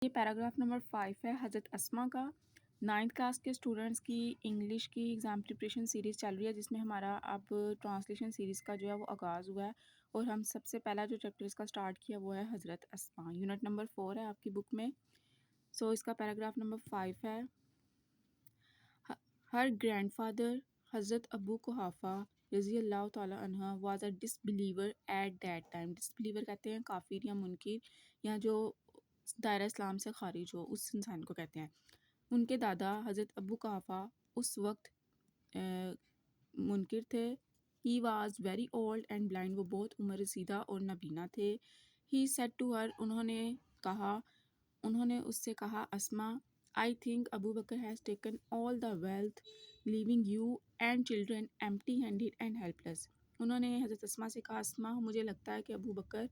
یہ paragraph number 5 ہے حضرت اسما کا۔ 9th کلاس کے اسٹوڈنٹس کی انگلش کی ایگزام پریپریشن سیریز چل رہی ہے، جس میں ہمارا اب ٹرانسلیشن سیریز کا جو ہے وہ آغاز ہوا ہے، اور ہم سب سے پہلا جو چیپٹر اس کا سٹارٹ کیا وہ ہے حضرت اسما۔ یونٹ نمبر 4 ہے آپ کی بک میں۔ اس کا پیراگراف نمبر 5 ہے، ہر گرینڈ فادر حضرت ابو قحافہ رضی اللہ تعالیٰ عنہ was a disbeliever at that time. Disbeliever کہتے ہیں کافر یا منکر، یا جو دائرہ اسلام سے خارج ہو، اس انسان کو کہتے ہیں۔ ان کے دادا حضرت ابو قحافہ اس وقت منکر تھے۔ He was very old and blind, وہ بہت عمر رسیدہ اور نابینا تھے۔ ہی سیڈ ٹو ہر، انہوں نے اس سے کہا، اسما I think Abu Bakr has taken all the wealth, leaving you and children empty-handed and helpless۔ انہوں نے حضرت اسما سے کہا، اسما مجھے لگتا ہے کہ ابو بکر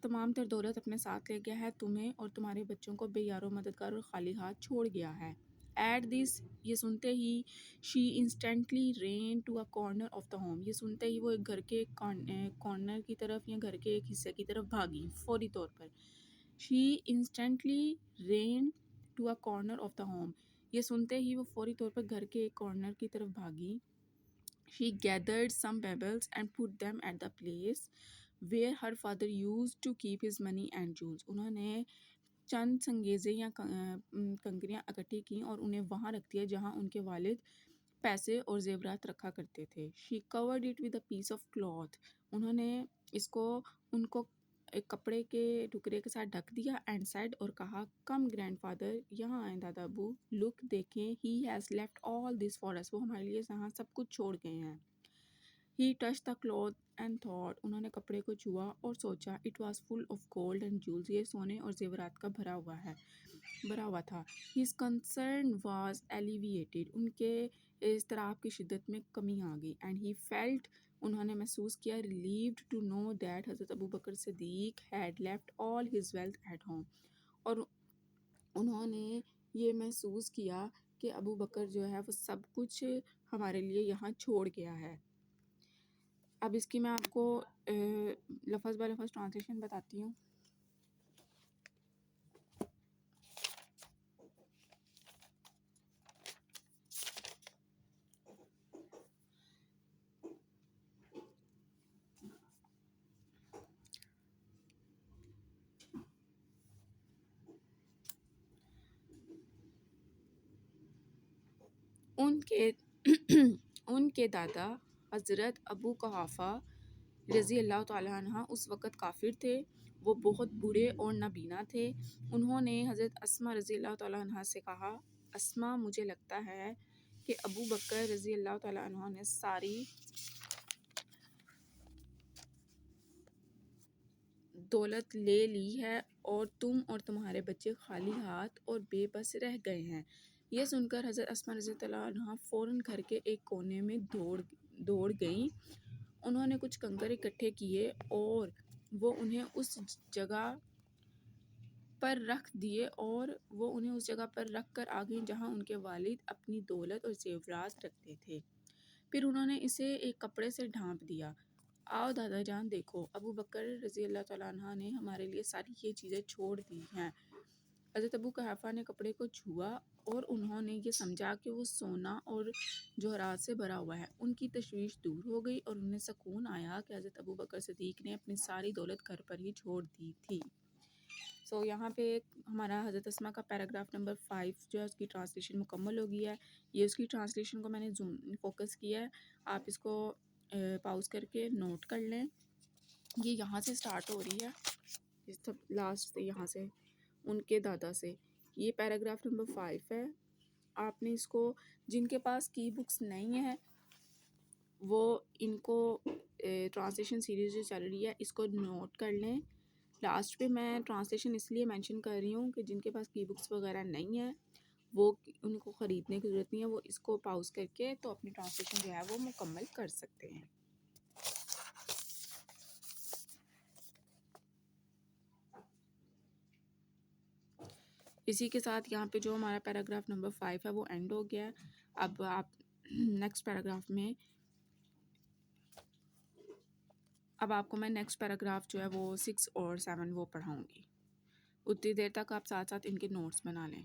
تمام تر دولت اپنے ساتھ لے گیا ہے، تمہیں اور تمہارے بچوں کو بے یار و مددگار اور خالی ہاتھ چھوڑ گیا ہے۔ ایٹ دس، یہ سنتے ہی she instantly ran to a corner of the home, یہ سنتے ہی وہ ایک گھر کے کارنر کی طرف یا گھر کے ایک حصے کی طرف بھاگی فوری طور پر۔ She instantly ran to a corner of the home, یہ سنتے ہی وہ فوری طور پر گھر کے ایک کارنر کی طرف بھاگی۔ She gathered some pebbles and put them at the place where her father used to keep his money and jewels۔ انہوں نے چند سنگیزے یا کنکریاں اکٹھی کیں اور انہیں وہاں رکھ دیا جہاں ان کے والد پیسے اور زیورات رکھا کرتے تھے۔ She covered it with a piece of cloth، انہوں نے ان کو ایک کپڑے کے ٹکڑے کے ساتھ ڈھک دیا، اینڈ سیڈ، اور کہا، کم گرینڈ فادر، یہاں آئیں دادا ابو، لک دیکھیں، he has left all this for us, وہ ہمارے لیے یہاں سب کچھ چھوڑ گئے ہیں۔ He touch the cloth and thought, انہوں نے کپڑے کو چھوا اور سوچا، it was full of gold and jewels, یہ سونے اور زیورات کا بھرا ہوا تھا۔ ہز کنسرن واز ایلیویٹڈ، ان کے اضطراب کی شدت میں کمی آ گئی۔ اینڈ ہی فیلٹ، انہوں نے محسوس کیا، ریلیوڈ ٹو نو دیٹ حضرت Abu Bakr Siddiq had left all his wealth at home, اور انہوں نے یہ محسوس کیا کہ ابو بکر جو ہے وہ سب کچھ ہمارے لیے یہاں چھوڑ گیا ہے۔ اب اس کی میں آپ کو لفظ بہ لفظ ٹرانسلیشن بتاتی ہوں۔ ان کے دادا حضرت ابو قحافہ رضی اللہ تعالیٰ عنہ اس وقت کافر تھے، وہ بہت برے اور نابینا تھے۔ انہوں نے حضرت اسما رضی اللہ تعالیٰ عنہ سے کہا، اسما مجھے لگتا ہے کہ ابو بکر رضی اللہ تعالیٰ عنہ نے ساری دولت لے لی ہے اور تم اور تمہارے بچے خالی ہاتھ اور بے بس رہ گئے ہیں۔ یہ سن کر حضرت اسما رضی اللہ عنہ فوراً گھر کے ایک کونے میں دوڑ گئیں۔ انہوں نے کچھ کنکر اکٹھے کیے اور وہ انہیں اس جگہ پر رکھ کر آ گئیں جہاں ان کے والد اپنی دولت اور زیورات رکھتے تھے۔ پھر انہوں نے اسے ایک کپڑے سے ڈھانپ دیا۔ آؤ دادا جان دیکھو، ابو بکر رضی اللہ تعالیٰ عنہ نے ہمارے لیے ساری یہ چیزیں چھوڑ دی ہیں۔ حضرت ابو قحافہ نے کپڑے کو چھوا اور انہوں نے یہ سمجھا کہ وہ سونا اور جوہرات سے بھرا ہوا ہے۔ ان کی تشویش دور ہو گئی اور انہیں سکون آیا کہ حضرت ابو بکر صدیق نے اپنی ساری دولت گھر پر ہی چھوڑ دی تھی۔ یہاں پہ ہمارا حضرت اسما کا پیراگراف نمبر 5 جو ہے اس کی ٹرانسلیشن مکمل ہو گئی ہے۔ یہ اس کی ٹرانسلیشن کو میں نے فوکس کیا ہے، آپ اس کو پاؤز کر کے نوٹ کر لیں۔ یہ یہاں سے سٹارٹ ہو رہی ہے، لاسٹ سے، یہاں سے، ان کے دادا سے۔ یہ پیراگراف نمبر 5 ہے۔ آپ نے اس کو، جن کے پاس کی بکس نہیں ہیں وہ ان کو ٹرانسلیشن سیریز جو چل رہی ہے اس کو نوٹ کر لیں۔ لاسٹ پہ میں ٹرانسلیشن اس لیے مینشن کر رہی ہوں کہ جن کے پاس کی بکس وغیرہ نہیں ہیں وہ ان کو خریدنے کی ضرورت نہیں ہے، وہ اس کو پاؤز کر کے تو اپنی ٹرانسلیشن جو ہے وہ مکمل کر سکتے ہیں۔ اسی کے ساتھ یہاں پہ جو ہمارا پیراگراف نمبر 5 ہے وہ اینڈ ہو گیا ہے۔ اب آپ نیکسٹ پیراگراف میں، اب آپ کو میں نیکسٹ پیراگراف جو ہے وہ 6 اور 7 وہ پڑھاؤں گی۔ اتنی دیر تک آپ ساتھ ساتھ ان کے نوٹس بنا لیں۔